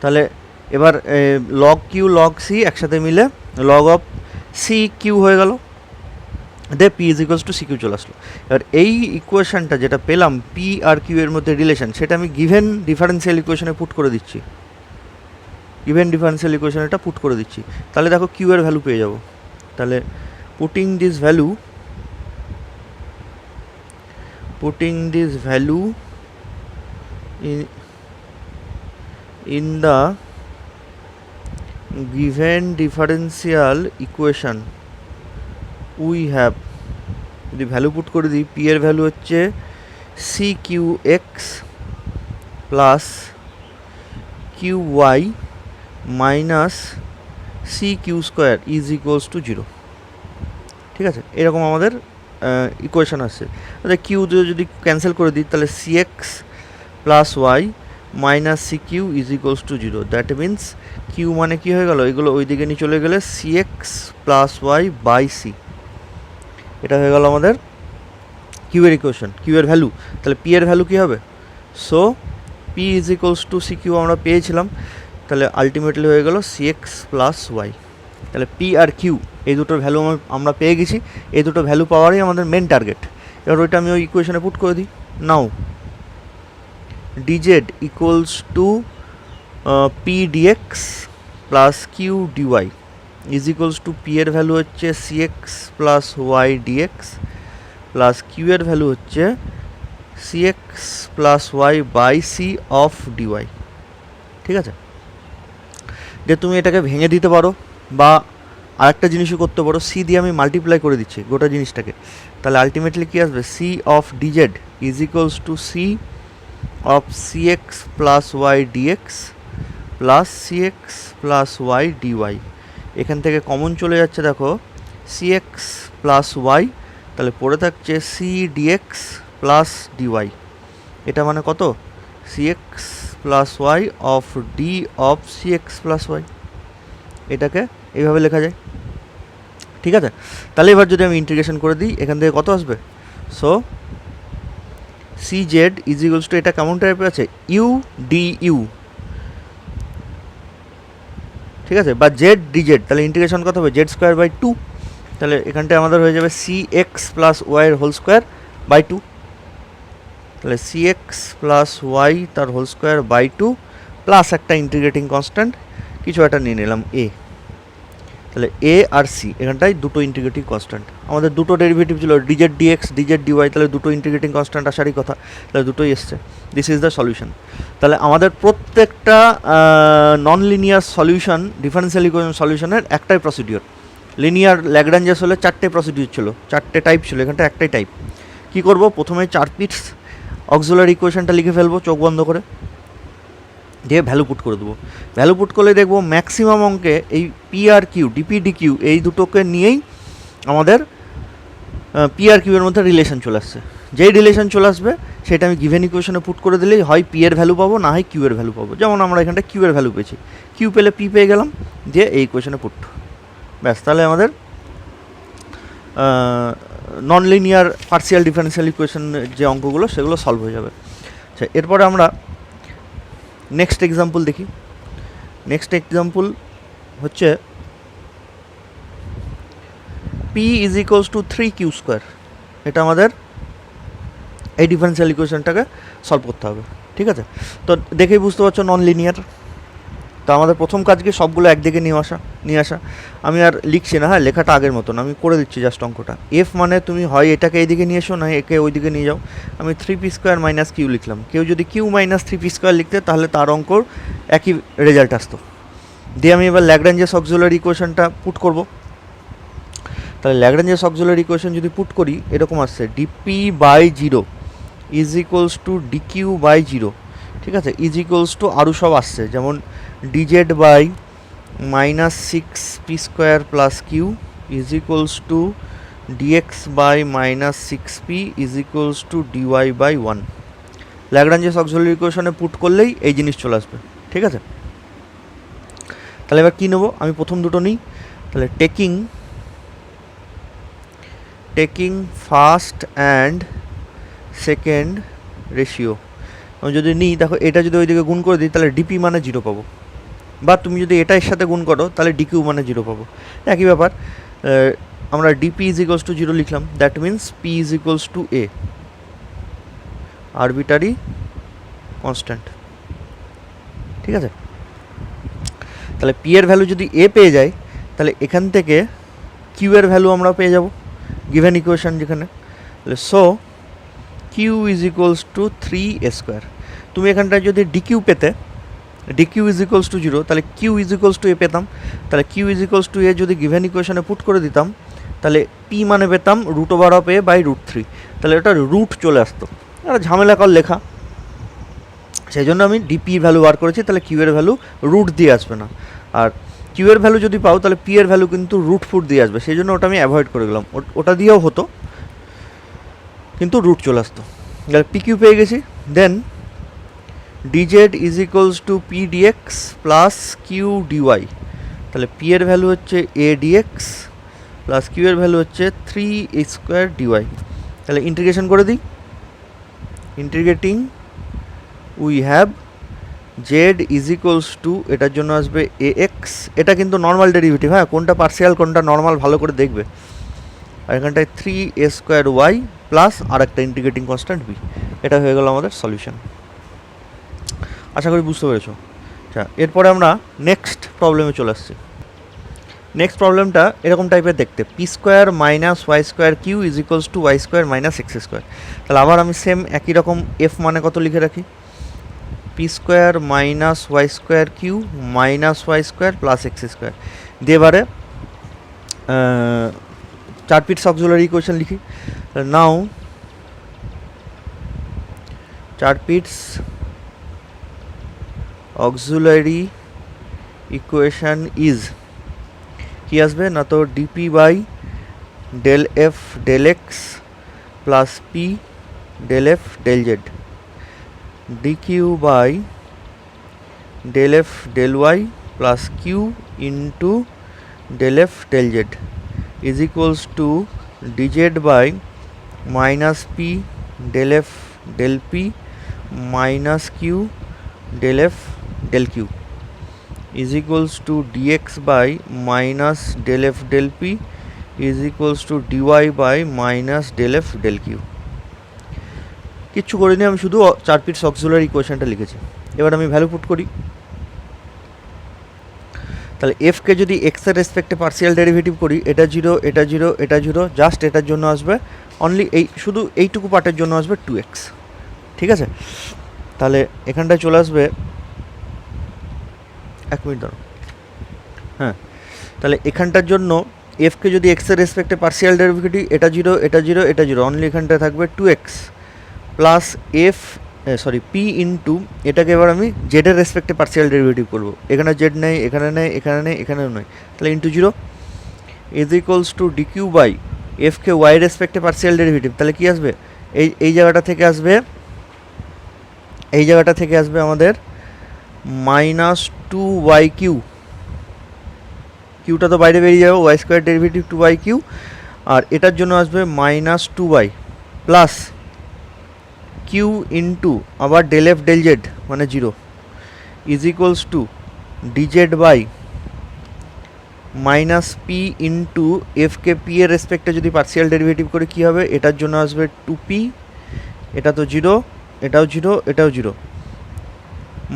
তাহলে এবার log Q log C একসাথে মিলে লগ অফ সি কিউ হয়ে গেল, then P is equals to C Q চলে আসলো। এবার এই ইকুয়েশনটা যেটা পেলাম পি আর কিউ এর মধ্যে রিলেশন, সেটা আমি গিভেন ডিফারেন্সিয়াল ইকুয়েশনে পুট করে দিচ্ছি, গিভেন ডিফারেন্সিয়াল ইকুয়েশন এটা পুট করে দিচ্ছি। তাহলে দেখো কিউ এর ভ্যালু পেয়ে যাব। তাহলে putting this value in the given differential equation we have, যদি ভ্যালু পুট করে দিই, পি এর ভ্যালু হচ্ছে c q x plus q y minus c q square is equals to 0। ঠিক আছে, এরকম আমাদের ইকুয়েশন আসছে। তাহলে কিউ যদি ক্যান্সেল করে দিই তাহলে c x plus y minus c q is equals to 0। That means q মানে কী হয়ে গেল, এগুলো ওই দিকে নিয়ে চলে গেলে c x plus Y by c, এটা হয়ে গেল আমাদের কিউ এর ইকুয়েশন, কিউ এর ভ্যালু। তাহলে পি এর ভ্যালু কী হবে, so p is equals to C q আমরা পেয়েছিলাম, তাহলে আলটিমেটলি হয়ে গেল সি এক্স প্লাস ওয়াই। তাহলে পি আর কিউ এই দুটোর ভ্যালু আমরা পেয়ে গেছি, এই দুটো ভ্যালু পাওয়ারই আমাদের মেন টার্গেট। এবার ওইটা আমি ওই ইকুয়েশনে পুট করে দিই। Now dz equals to P dx plus Q dy is equals to P এর ভ্যালু হচ্ছে C x plus Y dx plus Q এর ভ্যালু হচ্ছে C x plus Y by C of dy. ঠিক আছে, যে তুমি এটাকে ভেঙে দিতে পারো বা আরেকটা জিনিসও করতে পারো, সি দিয়ে আমি মাল্টিপ্লাই করে দিচ্ছি গোটা জিনিসটাকে। তাহলে আলটিমেটলি কী আসবে, c of DZ is equals to c of c x plus Y dx plus c x plus y d y. এখান থেকে কমন চলে যাচ্ছে, দেখো সি এক্স প্লাস ওয়াই, তাহলে পড়ে থাকছে সি ডিএক্স প্লাস ডিওয়াই। এটা মানে কত, c x plus y of d of c x plus y. এটাকে এইভাবে লেখা যায়। ঠিক আছে, তাহলে এবার যদি আমি ইন্টিগ্রেশন করে দিই, এখান থেকে কত আসবে, so c z is equals to, এটা কেমন টাইপের আছে, ইউ ডি ইউ। ঠিক আছে, বা জেড ডি জেড, তাহলে ইন্টিগ্রেশন কত হবে, জেড স্কোয়ার বাই 2। তাহলে এখানটায় আমাদের হয়ে যাবে সি এক্স প্লাস ওয়াইয়ের হোল স্কোয়ার বাই 2। তাহলে সি এক্স প্লাস ওয়াই তার হোল স্কোয়ার বাই 2 প্লাস একটা ইন্টিগ্রেটিং কনস্ট্যান্ট কিছু একটা নিয়ে নিলাম এ। তাহলে এ আর সি এখানটায় দুটো ইন্টিগ্রেটিং কনস্ট্যান্ট, আমাদের দুটো ডেরিভেটিভ ছিল ডিজেড ডিএক্স ডিজেড ডিওয়াই, তাহলে দুটো ইন্টিগ্রেটিং কনস্ট্যান্ট আসারই কথা, তাহলে দুটোই এসছে। This is the solution. তাহলে আমাদের প্রত্যেকটা non linear solution, differential equation সলিউশনের একটাই প্রসিডিওর। লিনিয়ার ল্যাগ্রাঞ্জেস হলে 4টে প্রসিডিওর ছিল, 4টে টাইপ ছিল, এখানটা একটাই টাইপ। কী করবো, প্রথমে 4 পিস অক্সিলারি ইকুয়েশনটা লিখে ফেলবো চোখ বন্ধ করে, দিয়ে ভ্যালু পুট করে দেবো। ভ্যালু পুট করলে দেখবো ম্যাক্সিমাম অঙ্কে এই পি আর কিউ ডিপি ডিকিউ এই দুটোকে নিয়েই আমাদের পি আর কিউ এর মধ্যে রিলেশন চলে আসছে। যেই রিলেশন চলে আসবে সেটা আমি গিভেন ইকুয়েশনে পুট করে দিলেই হয় পি এর ভ্যালু পাবো, না হয় কিউ এর ভ্যালু পাবো। যেমন আমরা এখানটা কিউ এর ভ্যালু পেয়েছি, কিউ পেলে পি পেয়ে গেলাম, দিয়ে এই ইকুয়েশনে পুট, ব্যাস। তাহলে আমাদের non linear partial differential equation যে অঙ্কগুলো সেগুলো সলভ হয়ে যাবে। আচ্ছা, এরপরে আমরা নেক্সট এক্সাম্পল দেখি। নেক্সট এক্সাম্পল হচ্ছে P is equals two 3q square. এটা আমাদের এই ডিফারেন্সিয়াল ইকুয়েশনটাকে সলভ করতে হবে। ঠিক আছে, তো দেখেই বুঝতে পারছো নন লিনিয়ার। তো আমাদের প্রথম কাজ কি, সবগুলো একদিকে নিয়ে আসা। আমি আর লিখছি না, হ্যাঁ লেখাটা আগের মতন আমি করে দিচ্ছি জাস্ট অঙ্কটা। এফ মানে তুমি হয় এটাকে এইদিকে নিয়ে এসো, না একে ওইদিকে নিয়ে যাও। আমি 3p স্কোয়ার মাইনাস কিউ লিখলাম। কেউ যদি কিউ মাইনাস 3p স্কোয়ার লিখতে তাহলে তার অঙ্কর একই রেজাল্ট আসতো। দিয়ে আমি এবার ল্যাগ্রাঞ্জেস অক্সিলারি ইকুয়েশনটা পুট করব। তাহলে ল্যাগ্রাঞ্জেস অক্সিলারি ইকুয়েশন যদি পুট করি এরকম আসছে, d p by 0 is equals to DQ by 0। ঠিক আছে, ইজ ইকুয়ালস টু আরও সব আসছে, যেমন d z by minus 6p square plus q is equals to dx by minus 6p is equals to d y by 1। Lagrange's auxiliary ইকুয়েশনে put করলেই এই জিনিস চলে আসবে। ঠিক আছে, তাহলে এবার কী নেবো, আমি প্রথম দুটো নিই। তাহলে taking first and second ratio আমি যদি নিই, দেখো এটা যদি ওইদিকে গুণ করে দিই তাহলে ডিপি মানে 0 পাবো। বা তুমি যদি এটা এর সাথে গুণ করো তাহলে ডিকিউ মানে 0 পাবো। একই ব্যাপার, আমরা ডিপি ইজ ইকুয়ালস টু 0 লিখলাম, that means p is equals to A, arbitrary constant. ঠিক আছে, তাহলে পি এর ভ্যালু যদি এ পেয়ে যায় তাহলে এখান থেকে কিউ এর ভ্যালু আমরা পেয়ে যাব গিভেন ইকুয়েশন যেখানে। তাহলে so q is equals to 3a square. তুমি এখানটায় যদি ডিকিউ পেতে, ডিকিউ ইজ ইকুয়ালস টু 0, তাহলে কিউ ইজ ইকুয়ালস টু এ পেতাম। তাহলে কিউ ইজ ইকুয়ালস টু এ যদি গিভেন ইকুয়েশনে পুট করে দিতাম তাহলে পি মানে পেতাম √/a/√3, তাহলে এটা রুট চলে আসতো। একটা ঝামেলাকর লেখা, সেই জন্য আমি ডিপি ভ্যালু বার করেছি, তাহলে কিউ এর ভ্যালু রুট দিয়ে আসবে না। আর কিউ এর ভ্যালু যদি পাও তাহলে পি এর ভ্যালু কিন্তু √4 দিয়ে আসবে, সেই জন্য ওটা আমি অ্যাভয়েড করে গেলাম। ওটা দিয়েও হতো কিন্তু রুট চলে আসতো। তাহলে পি কিউ পেয়ে গেছি। Then dz is equals to P dx plus Q dy. তাহলে পি এর ভ্যালু হচ্ছে এ ডিএক্স প্লাস কিউ এর ভ্যালু হচ্ছে 3a² ডিওয়াই। তাহলে ইন্টিগ্রেশন করে দিই। Integrating we have Z is equals to, এটার জন্য আসবে এ এক্স, এটা কিন্তু নর্মাল ডেরিভেটিভ, হ্যাঁ কোনটা পার্সিয়াল কোনটা নর্মাল ভালো করে দেখবে। আর এখানটায় 3a² ওয়াই প্লাস আর একটা ইন্টিগ্রেটিং কনস্ট্যান্ট বি। এটা হয়ে গেল আমাদের সলিউশন। আশা করি বুঝতে পেরেছো। আচ্ছা, এরপরে আমরা নেক্সট প্রবলেমে চলে আসছি। নেক্সট প্রবলেমটা এরকম টাইপের দেখতে, p square minus Y square Q is equals to Y square minus x square. তাহলে আবার আমি সেম একই রকম এফ মানে কত লিখে রাখি, p square minus Y square q minus Y square plus x square দিয়ে এবারে 4 পিটস অক্সিলারি ইকুয়েশন লিখি। Now 4 Pitt's auxiliary equation is কি আসবে না, তো d p by del F del x plus p del F del z, d q by del F del y plus Q into del F del z is equals to DZ by minus p del F del p minus Q del F del q is equals to dx by minus del f del p is equals to dy by minus del f del q। কিচ্ছু করিনি, আমি শুধু 4 Pitt's auxiliary ইকুয়েশনটা লিখেছি। এবার আমি value put করি। তাহলে f কে যদি x এর রেসপেক্টে পার্সিয়াল ডেরিভেটিভ করি, এটা 0 এটা 0 এটা 0, জাস্ট এটার জন্য আসবে অনলি এই শুধু এইটুকু পার্টের জন্য আসবে 2x। ঠিক আছে, তাহলে এখানটায় চলে আসবে, 1 মিনিট দাঁড়ো, হ্যাঁ তাহলে এখানটার জন্য এফকে যদি এক্স এর রেসপেক্টে পার্সিয়াল ডেরিভেটিভ, এটা 0 এটা 0 এটা 0, অনলি এখানটায় থাকবে 2x plus F sorry P into, এটাকে এবার আমি জেডের রেসপেক্টে পার্সিয়াল ডেরিভেটিভ করবো। এখানে জেড নেই, এখানে নেই, এখানে নেই, এখানেও নয়, তাহলে into 0 is equals to DQ by FK Y রেসপেক্টে পার্সিয়াল ডেরিভেটিভ। তাহলে কি আসবে, এই জায়গাটা থেকে আসবে, এই জায়গাটা থেকে আসবে আমাদের মাইনাস 2y কিউ, কিউটা তো বাইরে বেরিয়ে যাবে, Y square derivative 2y Q, আর এটার জন্য আসবে minus 2y plus Q into আবার ডেল এফ ডেল জেড মানে 0 is equals to DZ by minus P into FK P এর রেসপেক্টে যদি পার্সিয়াল ডেরিভেটিভ করে কী হবে, এটার জন্য আসবে 2p, এটা তো 0 এটাও 0 এটাও 0,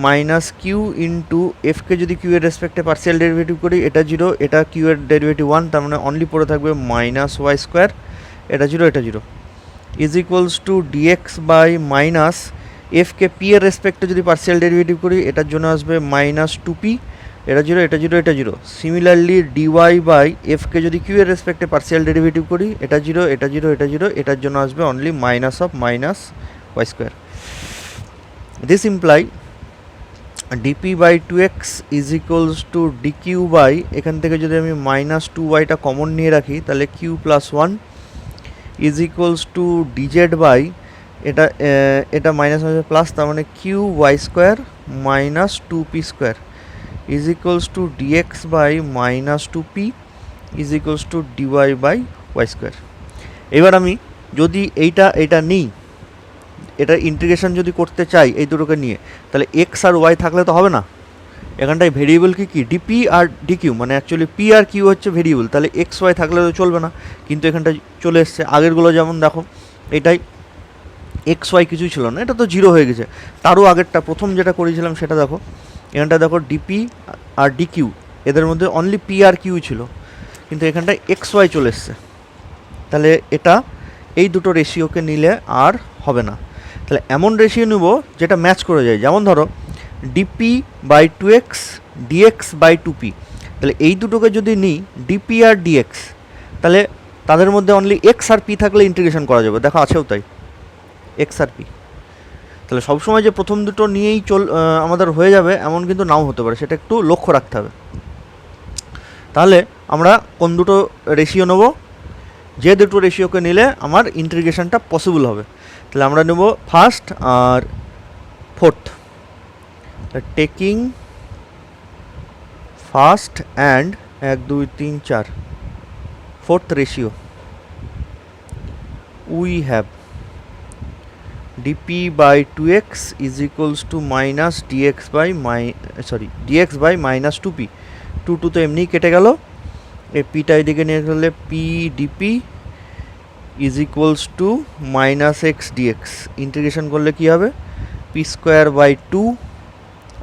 মাইনাস কিউ ইন্টু এফকে যদি কিউ এর রেসপেক্টে পার্সিয়াল ডেরিভেটিভ করি, এটা 0 এটা কিউ এর ডেরিভেটিভ 1, তার মানে অনলি পড়ে থাকবে মাইনাস ওয়াই স্কোয়ার, এটা 0 এটা 0 is equals to dx by minus FK P এর রেসপেক্টে যদি পার্সিয়াল ডেরিভেটিভ করি, এটার জন্য আসবে মাইনাস 2p, এটা 0 এটা 0 এটা 0, সিমিলারলি ডিওয়াই বাই এফকে যদি কিউ এর রেসপেক্টে পার্সিয়াল ডেরিভেটিভ করি, এটা 0 এটা 0 এটা 0, এটার জন্য আসবে only minus of minus Y square. This imply d p by 2x is equals to DQ by, এখান থেকে যদি আমি মাইনাস 2yটা কমন নিয়ে রাখি তাহলে q plus 1 is equals to DZ by, এটা মাইনাস প্লাস, তার মানে q y square minus 2p square is equals to dx by minus 2p is equals to d y by Y square. এবার আমি যদি এইটা নিই, এটা ইন্টিগ্রেশন যদি করতে চাই এই দুটোকে নিয়ে, তাহলে এক্স আর ওয়াই থাকলে তো হবে না, এখানটায় ভেরিয়েবল কি ডিপি আর ডিকিউ, মানে অ্যাকচুয়ালি পি আর কিউ হচ্ছে ভেরিয়েবল, তাহলে এক্স ওয়াই থাকলে তো চলবে না, কিন্তু এখানটায় চলে এসছে। আগেরগুলো যেমন দেখো এটাই এক্স ওয়াই কিছুই ছিল না, এটা তো জিরো হয়ে গেছে। তারও আগেরটা প্রথম যেটা করেছিলাম সেটা দেখো, এখানটা দেখো ডিপি আর ডিকিউ এদের মধ্যে অনলি পি আর কিউ ছিল, কিন্তু এখানটায় এক্স ওয়াই চলে এসছে। তাহলে এটা এই দুটো রেশিওকে নিলে আর হবে না, তাহলে এমন রেশিও নেব যেটা ম্যাচ করে যায়। যেমন ধরো dp by two x dx by two p, তাহলে এই দুটোকে যদি নিই ডিপি আর ডিএক্স, তাহলে তাদের মধ্যে অনলি এক্স আর পি থাকলে ইন্টিগ্রেশন করা যাবে, দেখো আছেও তাই এক্স আর পি। তাহলে সবসময় যে প্রথম দুটো নিয়েই আমাদের হয়ে যাবে এমন কিন্তু নাও হতে পারে, সেটা একটু লক্ষ্য রাখতে হবে। তাহলে আমরা কোন দুটো রেশিও নেব, যে দুটো রেশিওকে নিলে আমার ইন্টিগ্রেশনটা পসিবল হবে, তাহলে আমরা নেব ফার্স্ট আর fourth. Taking first and 1 2 3 4 fourth ratio, we have dp by 2x is equals to minus dx by minus 2p। 2 2 তো এমনি কেটে গেল, এই পিটা এদিকে নিয়ে গেলে p dp is equals to minus x dx. Integration করলে কী হবে, পি স্কোয়ার বাই টু,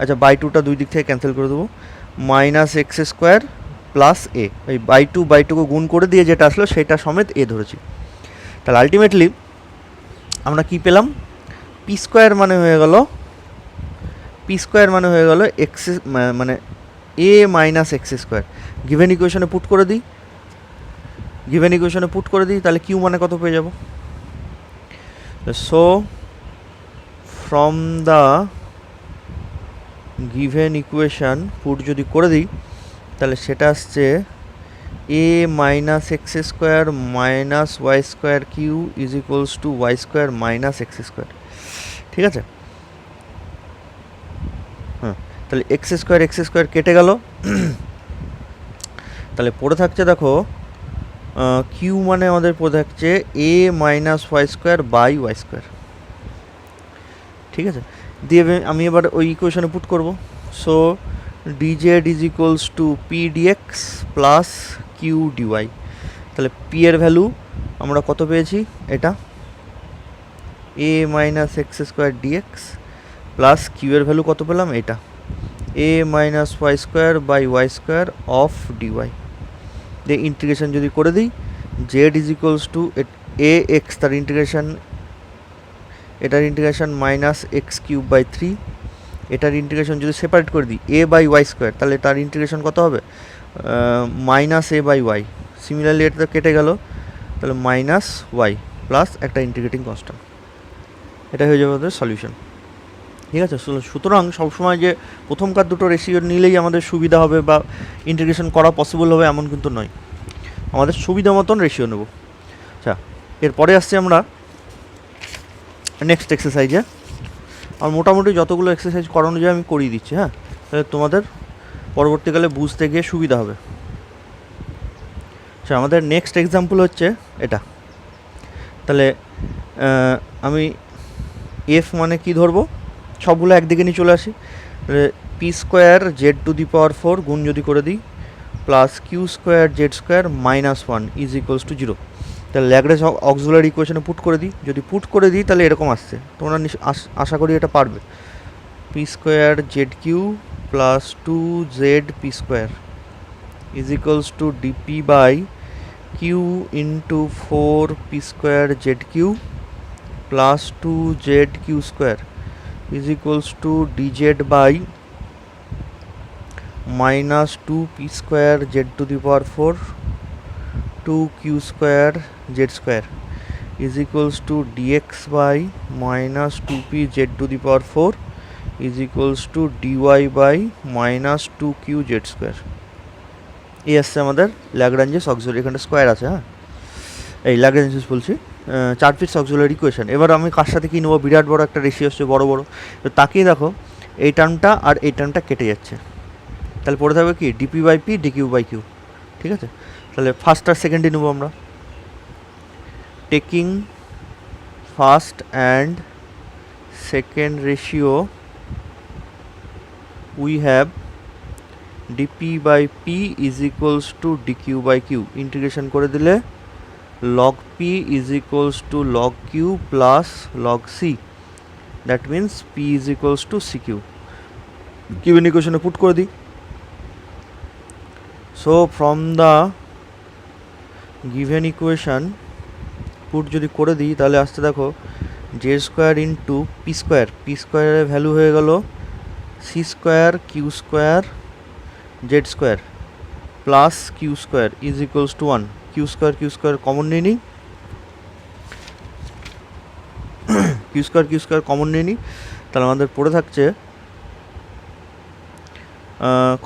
আচ্ছা বাই টুটা দুই দিক থেকে ক্যান্সেল করে দেবো, minus x square plus a, এই বাই টুকে গুণ করে দিয়ে যেটা আসলো সেটা সমেত এ ধরেছি। তাহলে আলটিমেটলি আমরা কি পেলাম, পি স্কোয়ার মানে হয়ে গেল এক্স মানে A minus x square. Given ইকুয়েশনে পুট করে দিই, তাহলে কিউ মানে কত পেয়ে যাব। So from the given equation put যদি করে দিই, তাহলে সেটা আসছে A minus x square minus Y square Q is equals to Y square minus x square. ঠিক আছে, হ্যাঁ, তাহলে এক্স স্কোয়ার কেটে গেল। তাহলে পড়ে থাকছে দেখো কিউ মানে আমাদের পড়ে থাকছে A minus Y square by Y square. ঠিক আছে, দিয়ে আমি এবার ওই ইকুয়েশনে পুট করব। So dz is equals to P dx plus Q dy. তাহলে পি এর ভ্যালু আমরা কত পেয়েছি, এটা A minus x square dx plus Q এর ভ্যালু কত পেলাম, এটা A minus Y square by Y square of dy. দিয়ে ইন্টিগ্রেশন যদি করে দিই, Z is equals to A x, তার এটার integration minus x cube by 3, এটার ইন্টিগ্রেশন যদি সেপারেট করে দিই এ বাই ওয়াই স্কোয়ার, তাহলে তার ইন্টিগ্রেশন কত হবে, minus a by y. Similarly এটা কেটে গেল, তাহলে মাইনাস ওয়াই প্লাস একটা ইন্টিগ্রেটিং কনস্ট্যান্ট, এটা হয়ে যাবে আমাদের সলিউশন। ঠিক আছে, সুতরাং সবসময় যে প্রথমকার দুটো রেশিও নিলেই আমাদের সুবিধা হবে বা ইন্টিগ্রেশন করা পসিবল হবে এমন কিন্তু নয়, আমাদের সুবিধা মতন রেশিও নেব। আচ্ছা, এরপরে আসছি আমরা নেক্সট এক্সারসাইজে। আর মোটামুটি যতগুলো এক্সারসাইজ করানো যায় আমি করিয়ে দিচ্ছি, হ্যাঁ, তাহলে তোমাদের পরবর্তীকালে বুঝতে গিয়ে সুবিধা হবে। আচ্ছা, আমাদের নেক্সট এক্সাম্পল হচ্ছে এটা। তাহলে আমি এফ মানে কি ধরবো, সবগুলো একদিকে নিয়ে চলে আসি। P square Z to the power 4 গুণ যদি করে দিই plus Q square Z square minus 1 is equals to 0। তাহলে ল্যাগ্রেঞ্জ অক্সিলারি ইকুয়েশনে পুট করে দিই, যদি পুট করে দিই তাহলে এরকম আসছে, তোমরা আশা করি এটা পারবে। P square z q plus 2z p square is equals to dp by q into 4 p square z q plus 2z q square is equals to dz by minus 2p square z to the power 4 2q square z square is equals to dx by minus 2p z to the power 4 is equals to dy by minus 2q z square। এই আসছে আমাদের Lagrange's auxiliary, এখানে square আছে, হ্যাঁ, এই Lagrange's বলছি 4 piece auxiliary equation. এবার আমি কার সাথে কী নেবো, বিরাট বড় একটা রেশিও আসছে বড় তো তাকিয়ে দেখো এই টার্মটা আর এই টার্মটা কেটে যাচ্ছে, তাহলে পড়ে থাকবে কি dp by p dq by q. ঠিক আছে, তাহলে ফার্স্ট আর সেকেন্ডই নেবো আমরা। Taking first and second ratio we have dp by p is equals to DQ by q, integration করে দিলে log p is equals to log q plus log c, that means p is equals to C q. কিউবেন ইকুয়েশনে put করে দিই। So from the given equation put যদি করে দিই তাহলে আসতে দেখো z square into p square, p স্কোয়ারের ভ্যালু হয়ে গেল c square q square Z square plus Q square is equals to 1। Q square common নিয়ে নিই, কিউ স্কোয়ার কমন নিয়ে নিই, তাহলে আমাদের পড়ে থাকছে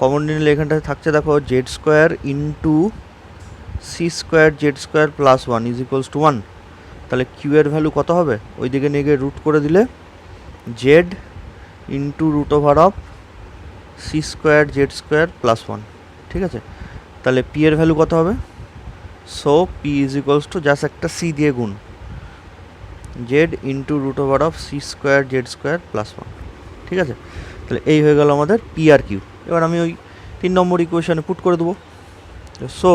কমন নিলে এখানটায় থাকছে দেখো z square into c square Z square plus 1 is equals to 1। তাহলে কিউ এর ভ্যালু কত হবে, ওই দিকে নিয়ে গিয়ে রুট করে দিলে z into root over of C square Z square plus 1, ঠিক আছে। তাহলে পি এর ভ্যালু কত হবে, so p is equals to just একটা সি দিয়ে গুণ z into root over of C square Z square plus 1, ঠিক আছে। তাহলে এই হয়ে গেল আমাদের পি আর কিউ। এবার আমি ওই 3 নম্বর ইকুয়েশনে পুট করে দেবো। So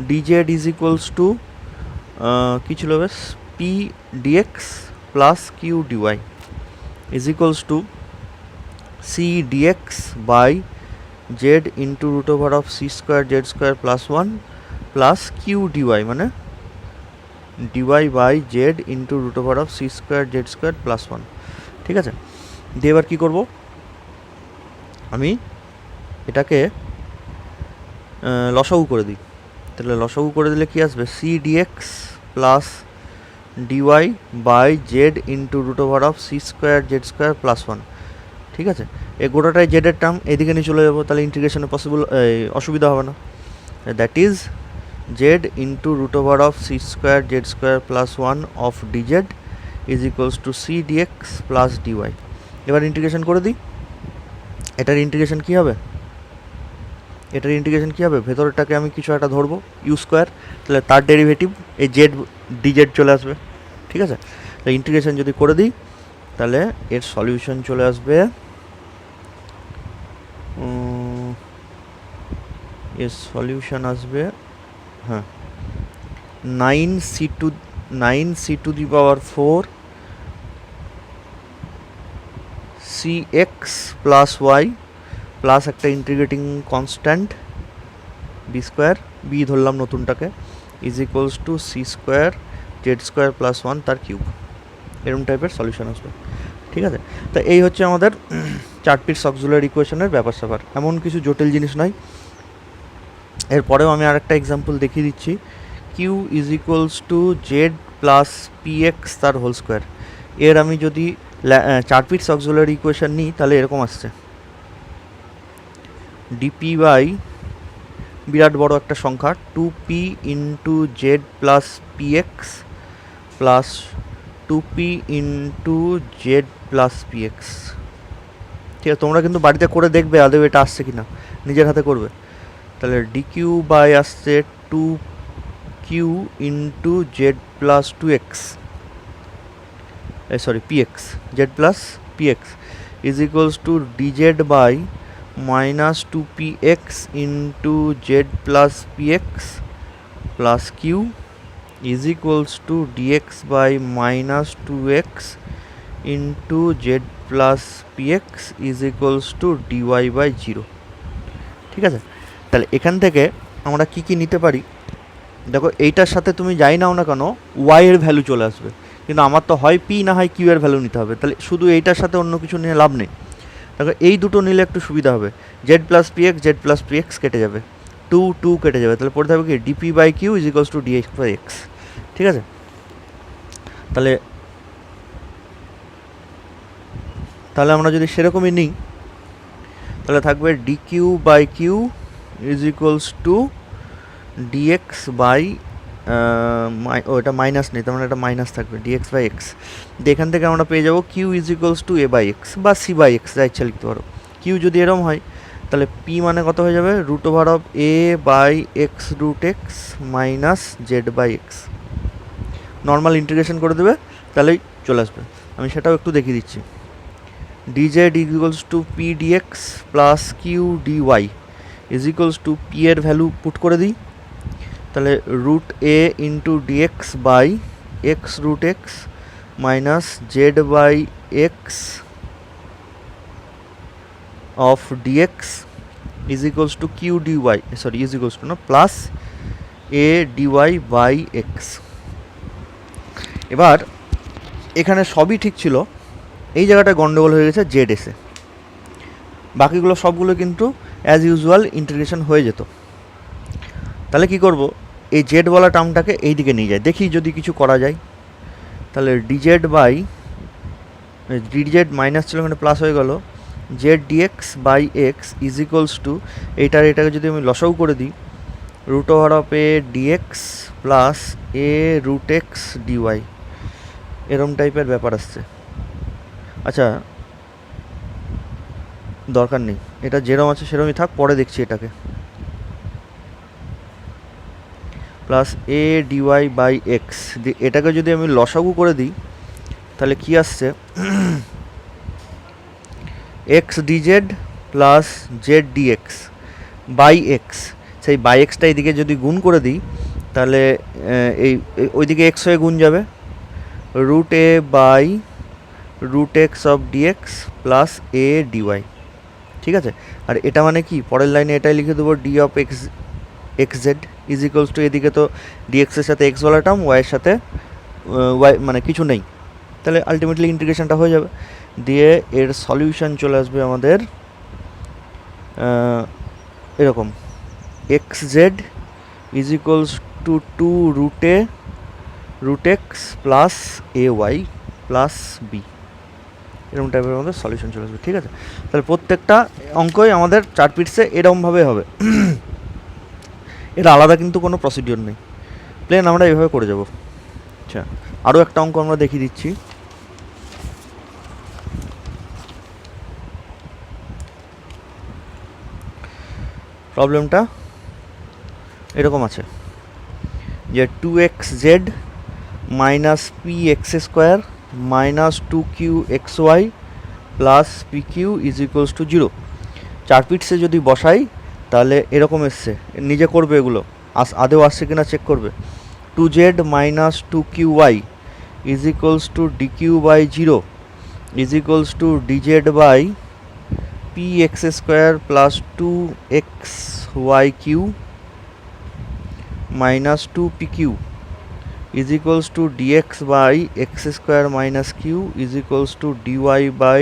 dz is equals to কী ছিল বেশ, P dx plus Q dy is equals to C dx by Z into root over of C square Z square plus 1 plus Q dy, মানে dy by Z into root over of C square Z square plus 1, ঠিক আছে। দিয়ে এবার কী করবো, আমি এটাকে লসাগু করে দিই। তাহলে লসাগু করে দিলে কি আসবে, c dx plus dy by Z into root over of C square Z square plus 1, ঠিক আছে। এই গোটাটাই জেডের টার্ম এদিকে নিয়ে চলে যাবো, তাহলে ইন্টিগ্রেশনে পসিবল অসুবিধা হবে না। That is z into root over of C square Z square plus 1 of DZ is equals to C dx plus dy. এবার ইন্টিগ্রেশন করে দিই। এটার ইন্টিগ্রেশন কী হবে, ভেতরটাকে আমি কিছু একটা ধরবো ইউ স্কোয়ার, তাহলে তার ডেরিভেটিভ এই জেড ডিজেড চলে আসবে, ঠিক আছে। তাহলে ইন্টিগ্রেশন যদি করে দিই তাহলে এর সলিউশন চলে আসবে, এর সলিউশন আসবে হ্যাঁ 9c to the power 4 cx plus Y plus একটা integrating constant B square, B ধরলাম নতুনটাকে, is equals to C square Z square plus 1 তার কিউব, এরকম টাইপের সলিউশন আসবে, ঠিক আছে। তো এই হচ্ছে আমাদের চার্টপিট অক্সিলারি ইকুয়েশনের ব্যাপার স্যাপার, এমন কিছু জটিল জিনিস নয়। এরপরেও আমি আরেকটা এক্সাম্পল দেখিয়ে দিচ্ছি, q is equals to z plus p x তার হোল স্কোয়ার। এর আমি যদি চার্টপিট অক্সিলারি ইকুয়েশন নিই তাহলে এরকম আসছে, ডিপি বাই বিরাট বড় একটা সংখ্যা 2p into z plus p x plus 2p into z plus p x, ঠিক আছে। তোমরা কিন্তু বাড়িতে করে দেখবে আদৌ এটা আসছে কি না, নিজের হাতে করবে। তাহলে ডিকিউ বাই আসছে 2q into z plus 2x, sorry px, z plus px is equals to DZ by minus 2px into z plus px plus q is equals to dx by minus 2x into z plus px is equals to dy by 0, ঠিক আছে। তাহলে এখান থেকে আমরা কি কি নিতে পারি, দেখো এইটার সাথে তুমি যাই নাও না কেন y এর ভ্যালু চলে আসবে, কিন্তু আমার তো হয় p না হয় q এর ভ্যালু নিতে হবে, তাহলে শুধু এইটার সাথে অন্য কিছু নিয়ে লাভ নেই। দেখো এই দুটো নিলে একটু সুবিধা হবে, জেড প্লাস পি এক্স কেটে যাবে, 2 কেটে যাবে, তাহলে পড়তে হবে কি dp by q is equals to dx by x, ঠিক আছে। তাহলে আমরা যদি সেরকমই নিই তাহলে থাকবে d q by q is equals to dx by এটা মাইনাস নেই, তার মানে এটা মাইনাস থাকবে ডিএক্স বাই এক্স। এখান থেকে আমরা পেয়ে যাবো q is equals to a by x বা সি বাই এক্স, যা ইচ্ছা লিখতে পারো। কিউ যদি এরম হয় তাহলে পি মানে কত হয়ে যাবে, root over of a by x root x minus Z by x. Normal integration করে দেবে তাহলেই চলে আসবে, আমি সেটাও একটু দেখিয়ে দিচ্ছি। Dz equals to P dx plus Q dy, is equals to P এর ভ্যালু পুট করে দিই, তাহলে root A into dx by x root x minus Z by X of dx is equals to Q dy, sorry is equals to না, plus A dy by X. এবার এখানে সবই ঠিক ছিল, এই জায়গাটা গন্ডগোল হয়ে গেছে জেড এসে, বাকিগুলো সবগুলো কিন্তু অ্যাজ ইউজুয়াল ইন্টিগ্রেশন হয়ে যেত। তাহলে কি করব, এই জেড বলা টার্মটাকে এই দিকে নিয়ে যায়, দেখি যদি কিছু করা যায়। তাহলে ডিজেড বাই ডিজেড মাইনাস ছিল এখানে প্লাস হয়ে গেল, z dx by x is equals to এটাকে যদি আমি লসাগু করে দিই, root over of a dx plus a root x dy, এরম টাইপের ব্যাপার আসছে। আচ্ছা দরকার নেই, এটা যেরম আছে সেরমই থাক, পরে দেখছি এটাকে। Plus A dy by x, এটাকে যদি আমি লসাগু করে দিই তাহলে কি আসছে, x dz plus z dx by x, সেই বাই এক্সটা এইদিকে যদি গুণ করে দিই তাহলে এই ওইদিকে এক্স হয়ে গুণ যাবে, root a by root x of dx plus A dy. ঠিক আছে, আর এটা মানে কি, পরের লাইনে এটাই লিখে দেবো, D of x x z is equals two, এদিকে তো ডিএক্সের সাথে এক্স বলা টার্ম, ওয়াইয়ের সাথে ওয়াই মানে কিছু নেই, তাহলে আলটিমেটলি ইন্টিগ্রেশনটা হয়ে যাবে। দিয়ে এর সলিউশন চলে আসবে আমাদের এরকম, x z is equals to two root x plus a y plus b, এরকম টাইপের আমাদের সলিউশন চলে আসবে। ঠিক আছে, তাহলে প্রত্যেকটা অঙ্কই আমাদের 4 পিটসে এরকমভাবে হবে, এটা আলাদা কিন্তু কোনো প্রসিডিওর নেই, প্লেন আমরা এইভাবে করে যাব। আচ্ছা আরও একটা অঙ্ক আমরা দেখিয়ে দিচ্ছি। প্রবলেমটা এরকম আছে যে 2xz minus P x square minus 2q xy plus pq is equals to 0। 4 পিটসে যদি বসাই তাহলে এরকম এসছে, নিজে করবে এগুলো, আদেও আসছে কিনা চেক করবে। 2z minus 2qy is equals to dq by 0 is equals to dz by p x square plus 2xy q minus 2pq is equals to dx by x square minus q is equals to dy by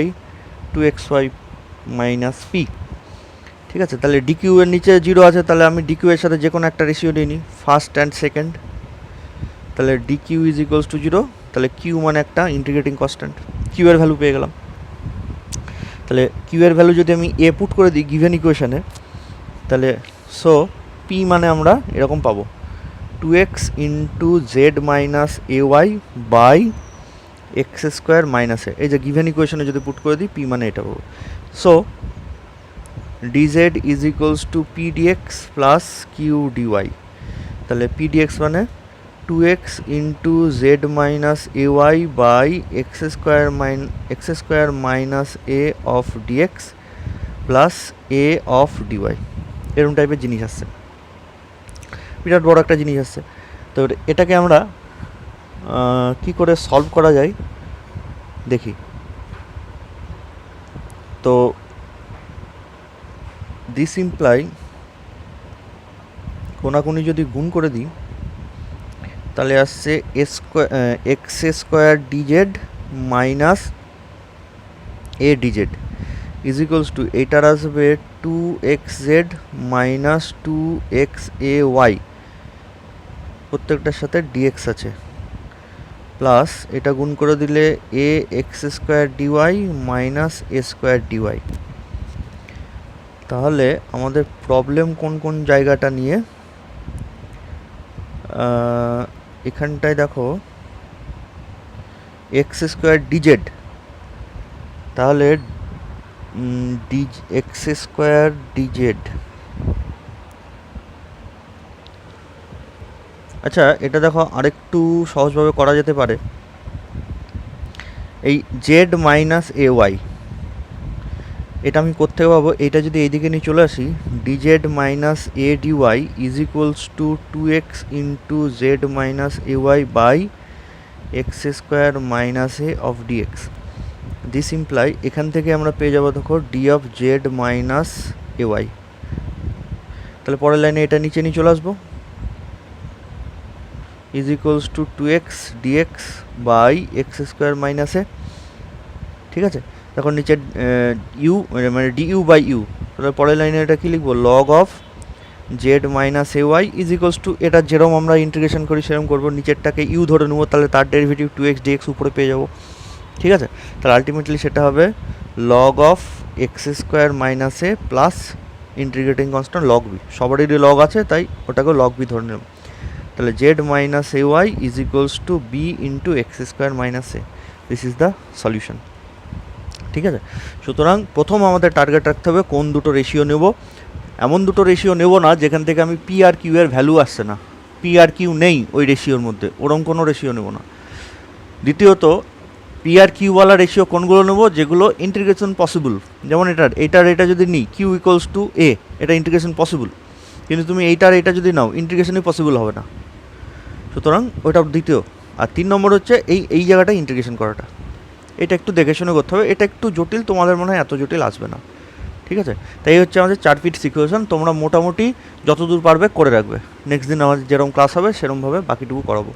2xy minus p। ঠিক আছে, তাহলে dq এর নিচে 0 আছে, তাহলে আমি dq এর সাথে যে কোনো একটা রেশিও নিই, ফার্স্ট অ্যান্ড সেকেন্ড, তাহলে dq is equals to 0, তাহলে q মানে একটা ইন্টিগ্রেটিং কনস্ট্যান্ট, q এর ভ্যালু পেয়ে গেলাম। তাহলে q এর ভ্যালু যদি আমি a পুট করে দিই গিভেন ইকুয়েশনে, তাহলে সো p মানে আমরা এরকম পাবো, 2x into Z minus A Y by x square minus A, এই যে গিভেন ইকুয়েশনে যদি পুট করে দিই পি মানে এটা পাবো। So dz is equals to P dx plus Q dy, তাহলে পি ডিএক্স মানে 2x into Z minus A Y by x square minus a of dx plus a of dy, এরকম টাইপের জিনিস আসছে, বিরাট বড় একটা জিনিস আসছে। তো এটাকে আমরা কি করে সলভ করা যায় দেখি। তো দিস ইমপ্লাই কোনাকুনি যদি গুণ করে দিই তাহলে আসছে x square DZ minus A DZ is equals to, এটার আসবে 2xz মাইনাস 2xay, প্রত্যেকটার সাথে ডিএক্স আছে, প্লাস এটা গুণ করে দিলে এ এক্স স্কোয়ার ডিওয়াই মাইনাস এ স্কোয়ার ডিওয়াই। তাহলে আমাদের প্রবলেম কোন কোন জায়গাটা নিয়ে, এখানটায় দেখো এক্স স্কোয়ার ডিজেড, তাহলে এক্স স্কোয়ার ডিজেড, আচ্ছা এটা দেখো আরেকটু সহজভাবে করা যেতে পারে, এই জেড মাইনাস এ ওয়াই এটা আমি কোত্থেকে পাবো, এটা যদি এইদিকে নিয়ে চলে আসি, d z minus a d y is equals to 2x into Z minus A Y by x square minus a of d x. This imply এখান থেকে আমরা পেয়ে যাবো দেখো d of z minus A y. তাহলে পরের লাইনে এটা নিচে নিয়ে চলে আসবো, is equals to 2x d x by x square minus a. ঠিক আছে, তখন নিচে ইউ মানে ডি ইউ বাই ইউ। তাহলে পরের লাইনে এটা কী লিখবো, log of z minus A y is equals to, এটা যেরকম আমরা ইন্টিগ্রেশন করি সেরকম করবো, নিচেরটাকে ইউ ধরে নেবো, তাহলে তার ডেরিভেটিভ 2x ডিএক্স উপরে পেয়ে যাবো। ঠিক আছে, তাহলে আলটিমেটলি সেটা হবে log of x square minus a plus integrating constant log b, সবারই লগ আছে তাই ওটাকে লগ বি ধরে নেব। তাহলে z minus A y is equals to b into x square minus a, this is the solution. ঠিক আছে, সুতরাং প্রথম আমাদের টার্গেট রাখতে হবে কোন দুটো রেশিও নেব। এমন দুটো রেশিও নেব না যেখান থেকে আমি পি আর কিউ এর ভ্যালু আসছে না, পি আর কিউ নেই ওই রেশিওর মধ্যে, ওরকম কোনো রেশিও নেব না। দ্বিতীয়ত, পি আর কিউওয়ালা রেশিও কোনগুলো নেব, যেগুলো ইন্টিগ্রেশন পসিবল। যেমন এটা যদি নিই কিউ ইকুয়ালস টু এ, এটা ইন্টিগ্রেশন পসিবল, কিন্তু তুমি এটা যদি নাও ইন্টিগ্রেশনই পসিবল হবে না, সুতরাং ওটা দ্বিতীয়। আর 3 নম্বর হচ্ছে এই জায়গাটা ইন্টিগ্রেশন করাটা, এটা একটু দেখে শুনে করতে হবে, এটা একটু জটিল, তোমাদের মনে হয় এত জটিল আসবে না। ঠিক আছে, তাই হচ্ছে আমাদের 4 ফিট ইকুয়েশন, তোমরা মোটামুটি যতদূর পারবে করে রাখবে, নেক্সট দিন আমাদের যেরকম ক্লাস হবে সেরকমভাবে বাকিটুকু করাবো।